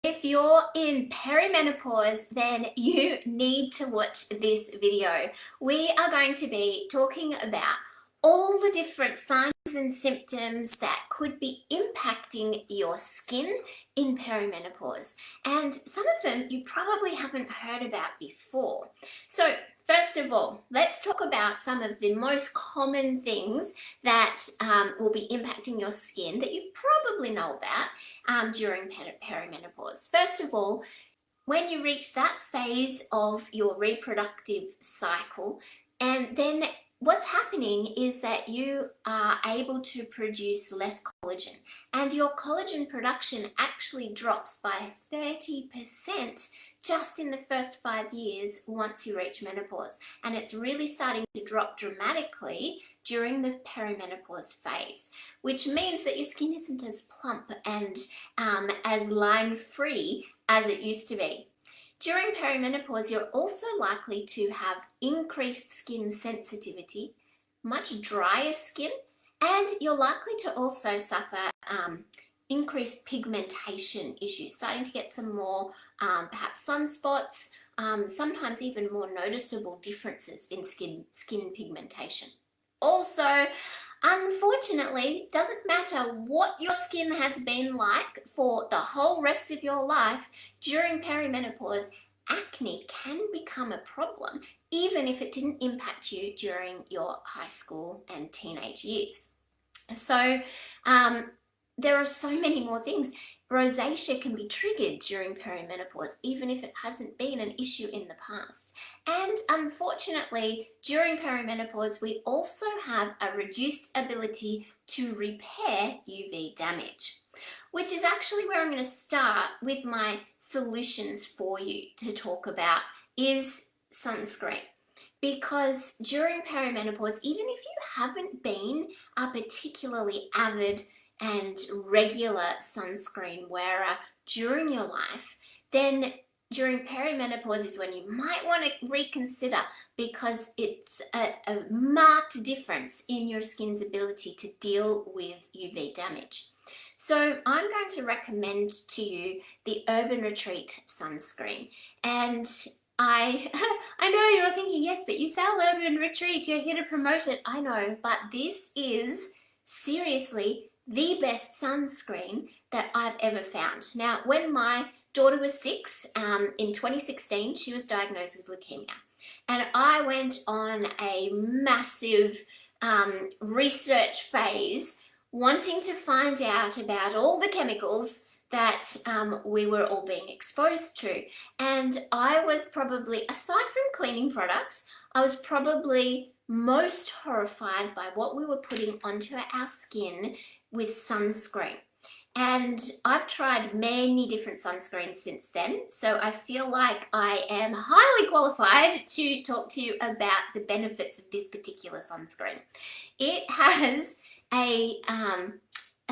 If you're in perimenopause, then you need to watch this video. We are going to be talking about all the different signs and symptoms that could be impacting your skin in perimenopause. And some of them you probably haven't heard about before. So first of all, let's talk about some of the most common things that will be impacting your skin that you probably know about during perimenopause. First of all, when you reach that phase of your reproductive cycle, and then what's happening is that you are able to produce less collagen, and your collagen production actually drops by 30% just in the first 5 years once you reach menopause. And it's really starting to drop dramatically during the perimenopause phase, which means that your skin isn't as plump and as line-free as it used to be. During perimenopause, you're also likely to have increased skin sensitivity, much drier skin, and you're likely to also suffer increased pigmentation issues, starting to get some more perhaps sunspots, sometimes even more noticeable differences in skin pigmentation. Also, unfortunately, doesn't matter what your skin has been like for the whole rest of your life, during perimenopause, acne can become a problem, even if it didn't impact you during your high school and teenage years. So there are so many more things. Rosacea can be triggered during perimenopause, even if it hasn't been an issue in the past. And unfortunately, during perimenopause, we also have a reduced ability to repair UV damage, which is actually where I'm going to start with my solutions for you to talk about is sunscreen. Because during perimenopause, even if you haven't been a particularly avid and regular sunscreen wearer during your life, then during perimenopause is when you might want to reconsider, because it's a marked difference in your skin's ability to deal with UV damage. So I'm going to recommend to you the Urban Retreat sunscreen. And I know you're all thinking, yes, but you sell Urban Retreat, you're here to promote it. I know, but this is seriously the best sunscreen that I've ever found. Now, when my daughter was 6, in 2016, she was diagnosed with leukemia. And I went on a massive research phase wanting to find out about all the chemicals that we were all being exposed to. And I was probably, aside from cleaning products, I was probably most horrified by what we were putting onto our skin with sunscreen. And I've tried many different sunscreens since then, so I feel like I am highly qualified to talk to you about the benefits of this particular sunscreen. It has a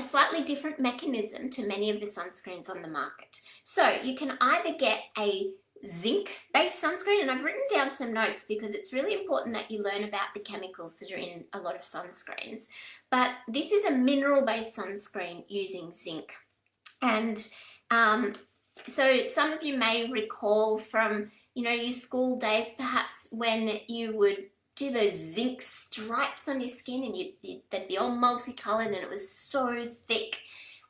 slightly different mechanism to many of the sunscreens on the market. So you can either get a zinc-based sunscreen, and I've written down some notes because it's really important that you learn about the chemicals that are in a lot of sunscreens. But this is a mineral-based sunscreen using zinc. And so some of you may recall from, your school days perhaps, when you would do those zinc stripes on your skin, and they'd be all multicolored and it was so thick,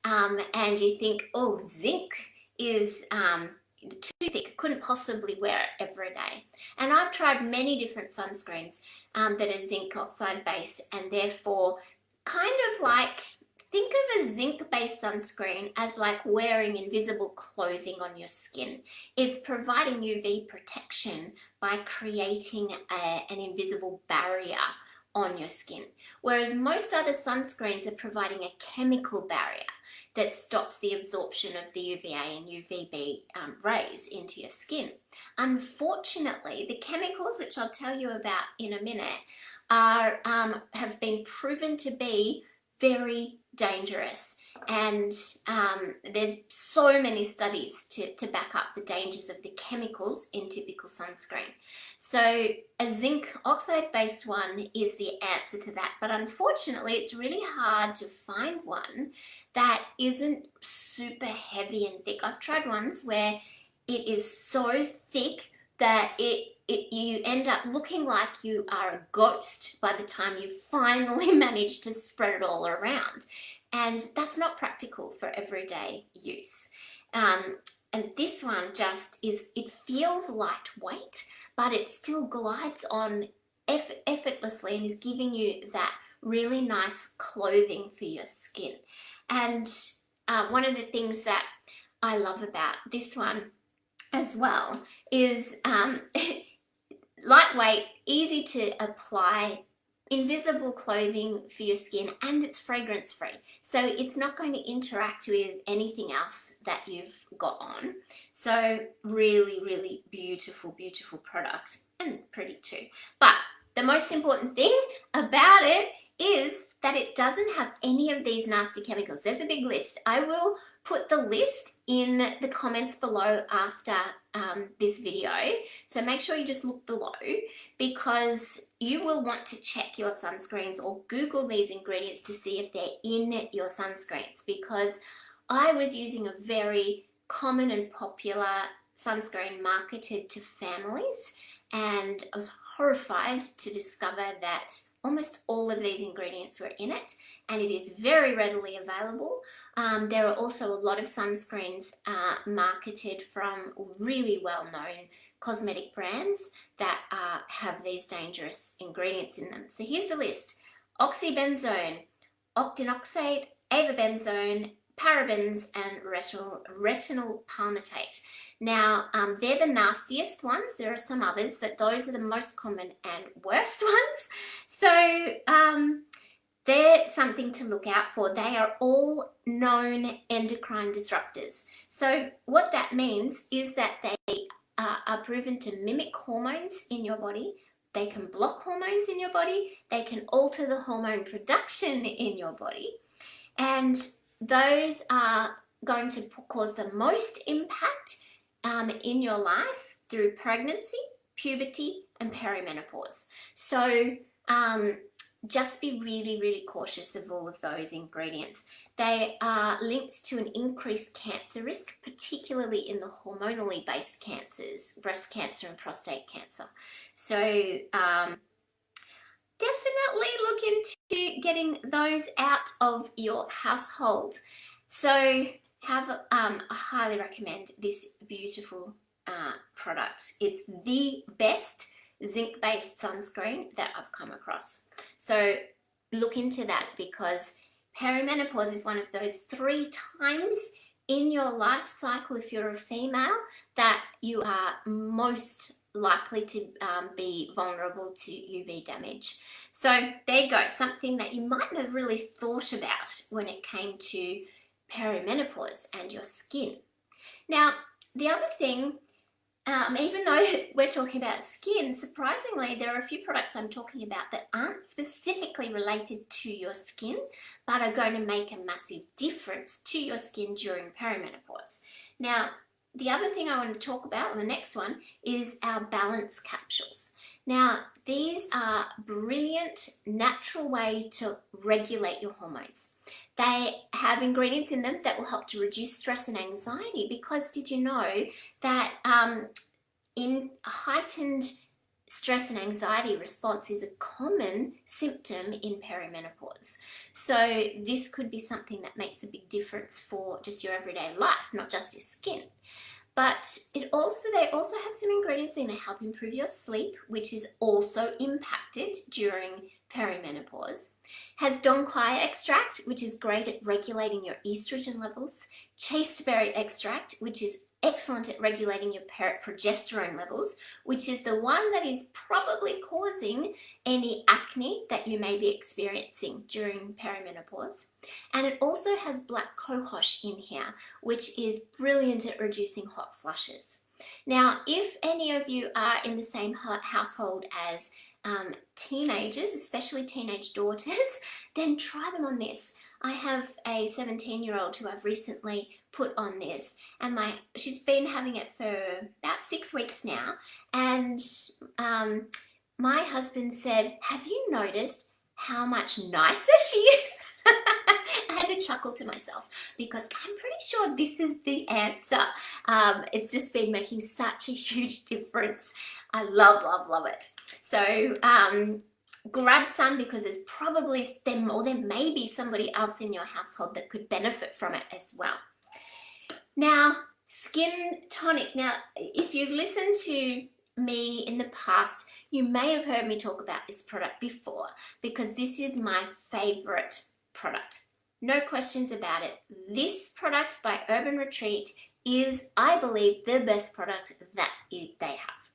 and you think, oh, zinc is too thick, couldn't possibly wear it every day. And I've tried many different sunscreens that are zinc oxide based, and therefore kind of like, think of a zinc-based sunscreen as like wearing invisible clothing on your skin. It's providing UV protection by creating an invisible barrier on your skin. Whereas most other sunscreens are providing a chemical barrier that stops the absorption of the UVA and UVB rays into your skin. Unfortunately, the chemicals, which I'll tell you about in a minute, have been proven to be very dangerous. And there's so many studies to back up the dangers of the chemicals in typical sunscreen. So a zinc oxide based one is the answer to that, but unfortunately it's really hard to find one that isn't super heavy and thick. I've tried ones where it is so thick that you end up looking like you are a ghost by the time you finally manage to spread it all around. And that's not practical for everyday use. And this one just is, it feels lightweight, but it still glides on effortlessly and is giving you that really nice clothing for your skin. And one of the things that I love about this one as well is lightweight, easy to apply, invisible clothing for your skin, and it's fragrance free. So it's not going to interact with anything else that you've got on. So really, really beautiful, beautiful product, and pretty too. But the most important thing about it is that it doesn't have any of these nasty chemicals. There's a big list. I will put the list in the comments below after this video. So make sure you just look below, because you will want to check your sunscreens or Google these ingredients to see if they're in your sunscreens, because I was using a very common and popular sunscreen marketed to families, and I was horrified to discover that almost all of these ingredients were in it, and it is very readily available. There are also a lot of sunscreens marketed from really well-known cosmetic brands that have these dangerous ingredients in them. So here's the list: oxybenzone, octinoxate, avobenzone, parabens, and retinol palmitate. Now, they're the nastiest ones. There are some others, but those are the most common and worst ones. So they're something to look out for. They are all known endocrine disruptors. So what that means is that they are proven to mimic hormones in your body. They can block hormones in your body. They can alter the hormone production in your body. And those are going to cause the most impact in your life through pregnancy, puberty, and perimenopause. So just be really, really cautious of all of those ingredients. They are linked to an increased cancer risk, particularly in the hormonally based cancers, breast cancer and prostate cancer. So definitely look into getting those out of your household. So I highly recommend this beautiful product. It's the best zinc-based sunscreen that I've come across. So look into that, because perimenopause is one of those 3 times in your life cycle, if you're a female, that you are most likely to be vulnerable to UV damage. So there you go, something that you might not have really thought about when it came to perimenopause and your skin. Now, the other thing, even though we're talking about skin, surprisingly, there are a few products I'm talking about that aren't specifically related to your skin, but are going to make a massive difference to your skin during perimenopause. Now, the other thing I want to talk about, the next one, is our balance capsules. Now, these are a brilliant, natural way to regulate your hormones. They have ingredients in them that will help to reduce stress and anxiety, because did you know that in heightened stress and anxiety response is a common symptom in perimenopause. So this could be something that makes a big difference for just your everyday life, not just your skin. But they also have some ingredients in that help improve your sleep, which is also impacted during perimenopause. Has donkai extract, which is great at regulating your estrogen levels. Chasteberry extract, which is excellent at regulating your progesterone levels, which is the one that is probably causing any acne that you may be experiencing during perimenopause. And it also has black cohosh in here, which is brilliant at reducing hot flushes. Now, if any of you are in the same household as teenagers, especially teenage daughters, then try them on this. I have a 17-year-old who I've recently put on this, and she's been having it for about 6 weeks now, and my husband said, "Have you noticed how much nicer she is?" I had to chuckle to myself because I'm pretty sure this is the answer. It's just been making such a huge difference. I love, love, love it. So grab some, because there's probably them, or there may be somebody else in your household that could benefit from it as well. Now, skin tonic. Now, if you've listened to me in the past, you may have heard me talk about this product before, because this is my favorite product. No questions about it. This product by Urban Retreat is, I believe, the best product that they have.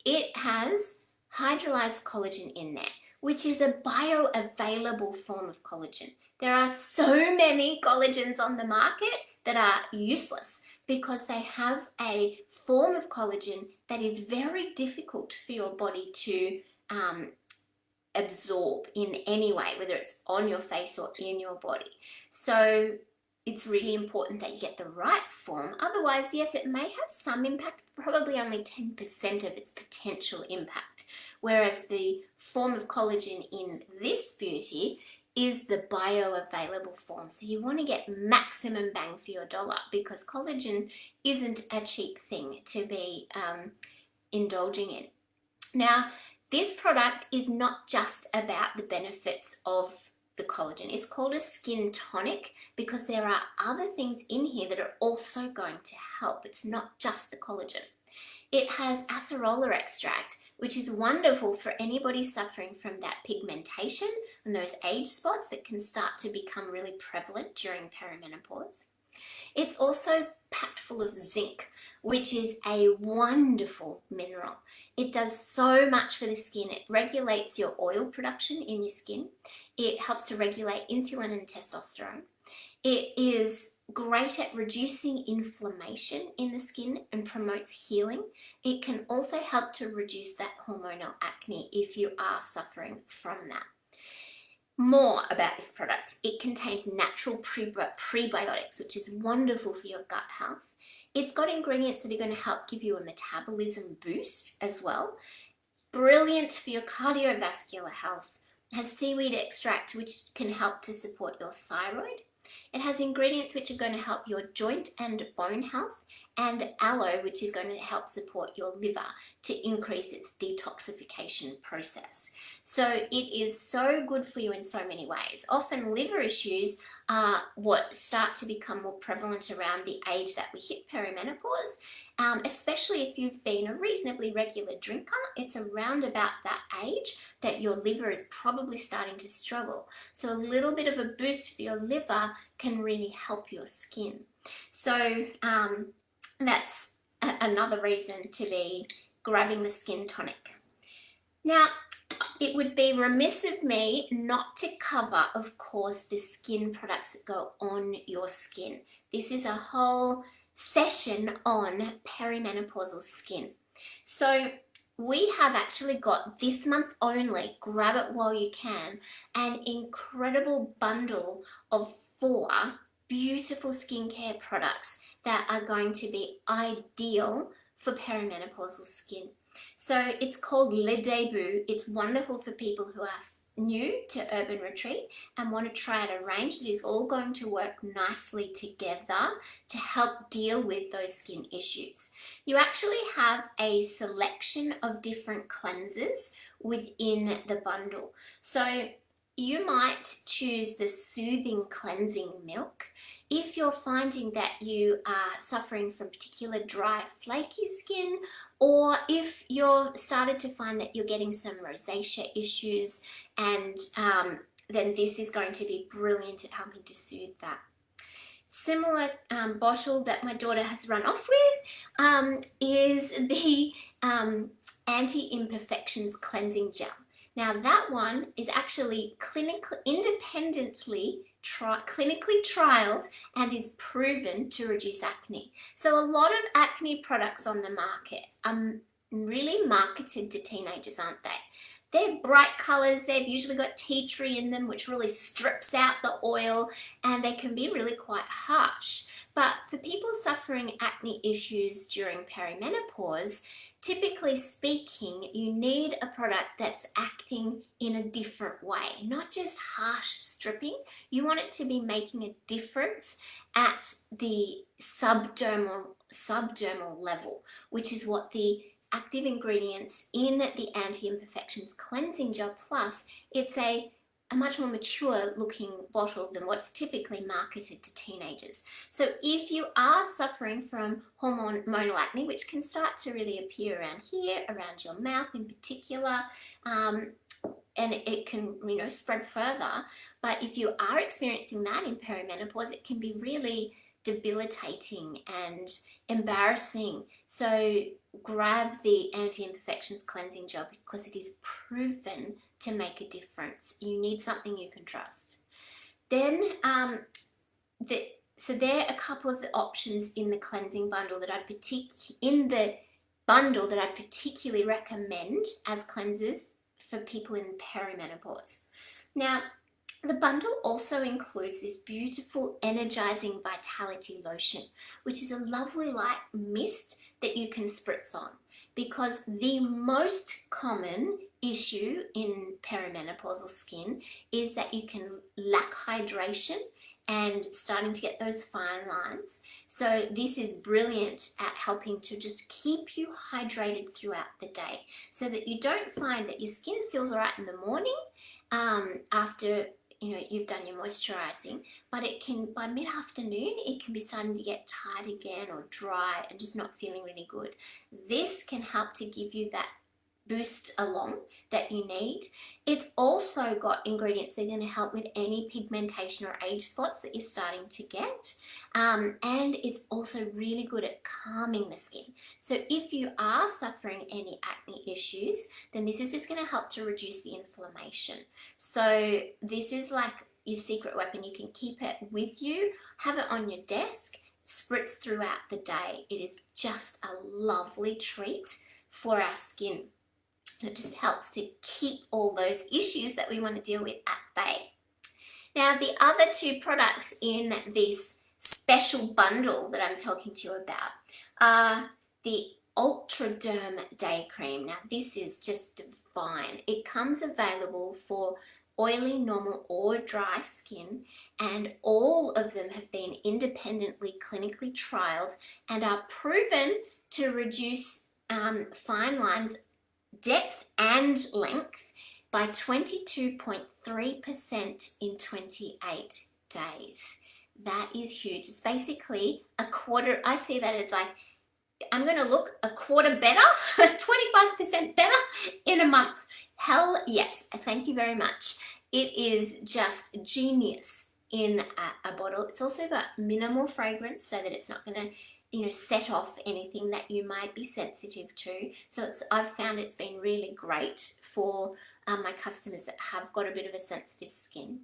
It has hydrolyzed collagen in there, which is a bioavailable form of collagen. There are so many collagens on the market that are useless because they have a form of collagen that is very difficult for your body to absorb in any way, whether it's on your face or in your body. So it's really important that you get the right form. Otherwise, yes, it may have some impact, probably only 10% of its potential impact. Whereas the form of collagen in this beauty is the bioavailable form. So you want to get maximum bang for your dollar, because collagen isn't a cheap thing to be indulging in. Now, this product is not just about the benefits of the collagen. It's called a skin tonic because there are other things in here that are also going to help. It's not just the collagen. It has acerola extract, which is wonderful for anybody suffering from that pigmentation and those age spots that can start to become really prevalent during perimenopause. It's also packed full of zinc, which is a wonderful mineral. It does so much for the skin. It regulates your oil production in your skin. It helps to regulate insulin and testosterone. It is great at reducing inflammation in the skin and promotes healing. It can also help to reduce that hormonal acne if you are suffering from that. More about this product. It contains natural prebiotics, which is wonderful for your gut health. It's got ingredients that are going to help give you a metabolism boost as well. Brilliant for your cardiovascular health. It has seaweed extract, which can help to support your thyroid. It has ingredients which are going to help your joint and bone health, and aloe, which is going to help support your liver to increase its detoxification process. So it is so good for you in so many ways. Often liver issues are what start to become more prevalent around the age that we hit perimenopause, especially if you've been a reasonably regular drinker. It's around about that age that your liver is probably starting to struggle. So a little bit of a boost for your liver can really help your skin. So that's another reason to be grabbing the skin tonic. Now, it would be remiss of me not to cover, of course, the skin products that go on your skin. This is a whole session on perimenopausal skin. So we have actually got, this month only, grab it while you can, an incredible bundle of 4 beautiful skincare products that are going to be ideal for perimenopausal skin. So it's called Le Debut. It's wonderful for people who are new to Urban Retreat and want to try out a range that is all going to work nicely together to help deal with those skin issues. You actually have a selection of different cleansers within the bundle. So you might choose the Soothing Cleansing Milk if you're finding that you are suffering from particular dry, flaky skin, or if you're started to find that you're getting some rosacea issues, and then this is going to be brilliant at helping to soothe that. Similar bottle that my daughter has run off with is the Anti-Imperfections Cleansing Gel. Now that one is actually independently clinically trialed and is proven to reduce acne. So a lot of acne products on the market are really marketed to teenagers, aren't they? They're bright colors. They've usually got tea tree in them, which really strips out the oil, and they can be really quite harsh. But for people suffering acne issues during perimenopause, typically speaking, you need a product that's acting in a different way, not just harsh stripping. You want it to be making a difference at the subdermal level, which is what the active ingredients in the Anti-Imperfections Cleansing Gel Plus. It's a much more mature looking bottle than what's typically marketed to teenagers. So if you are suffering from hormonal acne, which can start to really appear around here, around your mouth in particular, and it can, spread further. But if you are experiencing that in perimenopause, it can be really debilitating and embarrassing. So grab the Anti-Imperfections Cleansing Gel because it is proven to make a difference. You need something you can trust. Then, so there are a couple of the options in the cleansing bundle that I'd particularly recommend as cleansers for people in perimenopause. Now, the bundle also includes this beautiful energizing vitality lotion, which is a lovely light mist that you can spritz on, because the most common issue in perimenopausal skin is that you can lack hydration and starting to get those fine lines. So this is brilliant at helping to just keep you hydrated throughout the day so that you don't find that your skin feels all right in the morning after you've done your moisturizing, but it can, by mid-afternoon, it can be starting to get tired again or dry and just not feeling really good. This can help to give you that boost along that you need. It's also got ingredients that are going to help with any pigmentation or age spots that you're starting to get, and it's also really good at calming the skin. So if you are suffering any acne issues, then this is just going to help to reduce the inflammation. So this is like your secret weapon. You can keep it with you, have it on your desk, spritz throughout the day. It is just a lovely treat for our skin. It just helps to keep all those issues that we want to deal with at bay. Now, the other two products in this special bundle that I'm talking to you about are the Ultra Derm Day Cream. Now, this is just divine. It comes available for oily, normal, or dry skin, and all of them have been independently clinically trialed and are proven to reduce fine lines, depth and length by 22.3% in 28 days. That is huge. It's basically a quarter. I see that as like, I'm going to look a quarter better, 25% better in a month. Hell yes. Thank you very much. It is just genius in a bottle. It's also got minimal fragrance so that it's not going to set off anything that you might be sensitive to. So I've found it's been really great for my customers that have got a bit of a sensitive skin.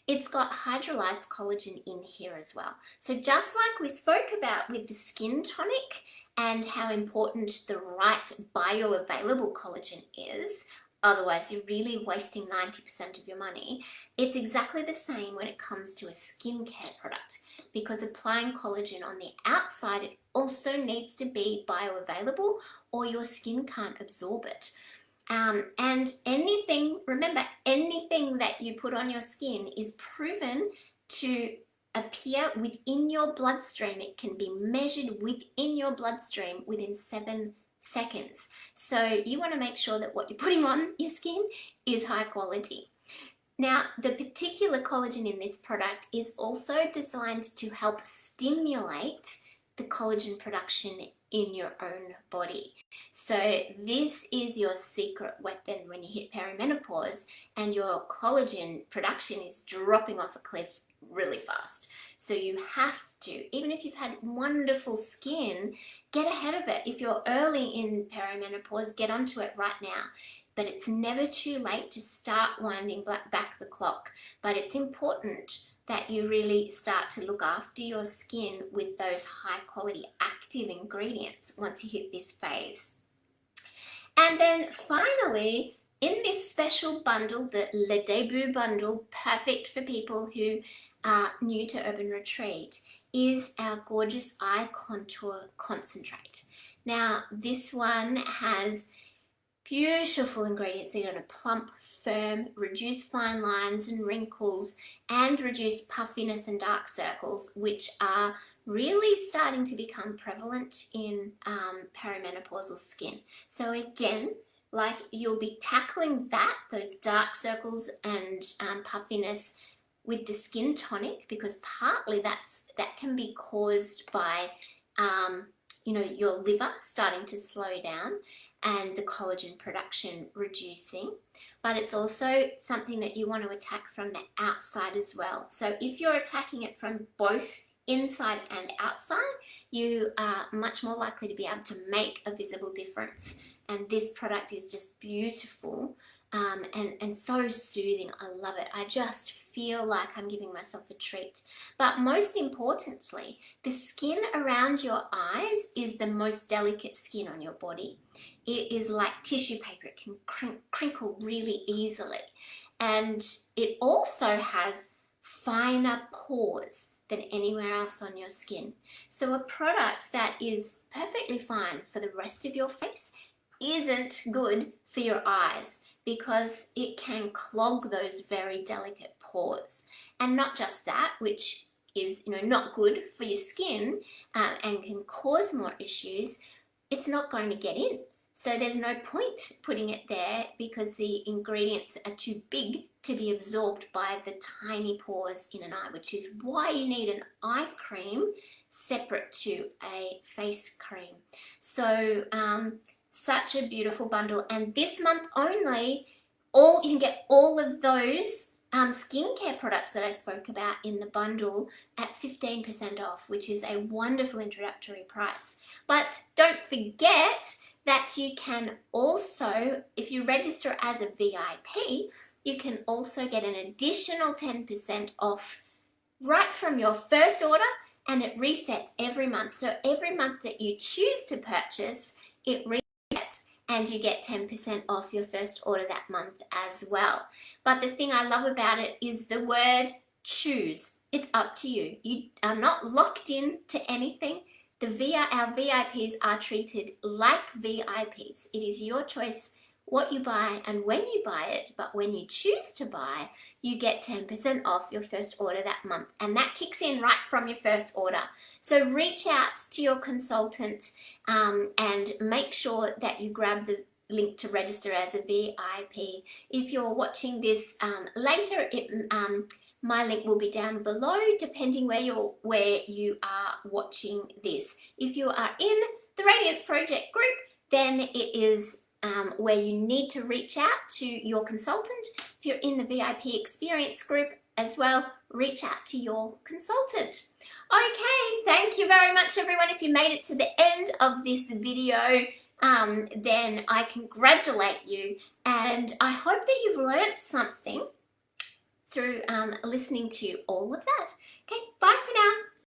It's got hydrolyzed collagen in here as well. So just like we spoke about with the skin tonic and how important the right bioavailable collagen is, otherwise you're really wasting 90% of your money, it's exactly the same when it comes to a skincare product, because applying collagen on the outside, it also needs to be bioavailable or your skin can't absorb it. And remember, anything that you put on your skin is proven to appear within your bloodstream. It can be measured within your bloodstream within 7 seconds. So you want to make sure that what you're putting on your skin is high quality. Now, the particular collagen in this product is also designed to help stimulate the collagen production in your own body. So this is your secret weapon when you hit perimenopause and your collagen production is dropping off a cliff really fast. So you have to, even if you've had wonderful skin, get ahead of it. If you're early in perimenopause, get onto it right now. But it's never too late to start winding back the clock. But it's important that you really start to look after your skin with those high quality active ingredients once you hit this phase. And then finally, in this special bundle, the Le Debut bundle, perfect for people who are new to Urban Retreat, is our gorgeous eye contour concentrate. Now, this one has beautiful ingredients. They're going to plump, firm, reduce fine lines and wrinkles, and reduce puffiness and dark circles, which are really starting to become prevalent in perimenopausal skin. So again, like, you'll be tackling that, those dark circles and puffiness, with the skin tonic, because partly that can be caused by your liver starting to slow down and the collagen production reducing. But it's also something that you want to attack from the outside as well. So if you're attacking it from both inside and outside, you are much more likely to be able to make a visible difference. And this product is just beautiful and so soothing. I love it. I just feel like I'm giving myself a treat. But most importantly, the skin around your eyes is the most delicate skin on your body. It is like tissue paper. It can crinkle really easily. And it also has finer pores than anywhere else on your skin. So a product that is perfectly fine for the rest of your face isn't good for your eyes, because it can clog those very delicate pores. And not just that, which is not good for your skin and can cause more issues, it's not going to get in. So there's no point putting it there, because the ingredients are too big to be absorbed by the tiny pores in an eye, which is why you need an eye cream separate to a face cream. So such a beautiful bundle, and this month only, you can get all of those skincare products that I spoke about in the bundle at 15% off, which is a wonderful introductory price. But don't forget that you can also, if you register as a VIP, you can also get an additional 10% off right from your first order, and it resets every month. So every month that you choose to purchase, it resets, and you get 10% off your first order that month as well. But the thing I love about it is the word choose. It's up to you. You are not locked in to anything. Our VIPs are treated like VIPs. It is your choice what you buy and when you buy it, but when you choose to buy, you get 10% off your first order that month, and that kicks in right from your first order. So reach out to your consultant and make sure that you grab the link to register as a VIP. If you're watching this later, my link will be down below, depending where you are watching this. If you are in the Radiance Project group, then it is where you need to reach out to your consultant. If you're in the VIP experience group as well, reach out to your consultant. Okay, thank you very much, everyone. If you made it to the end of this video, then I congratulate you, and I hope that you've learned something through listening to all of that. Okay, bye.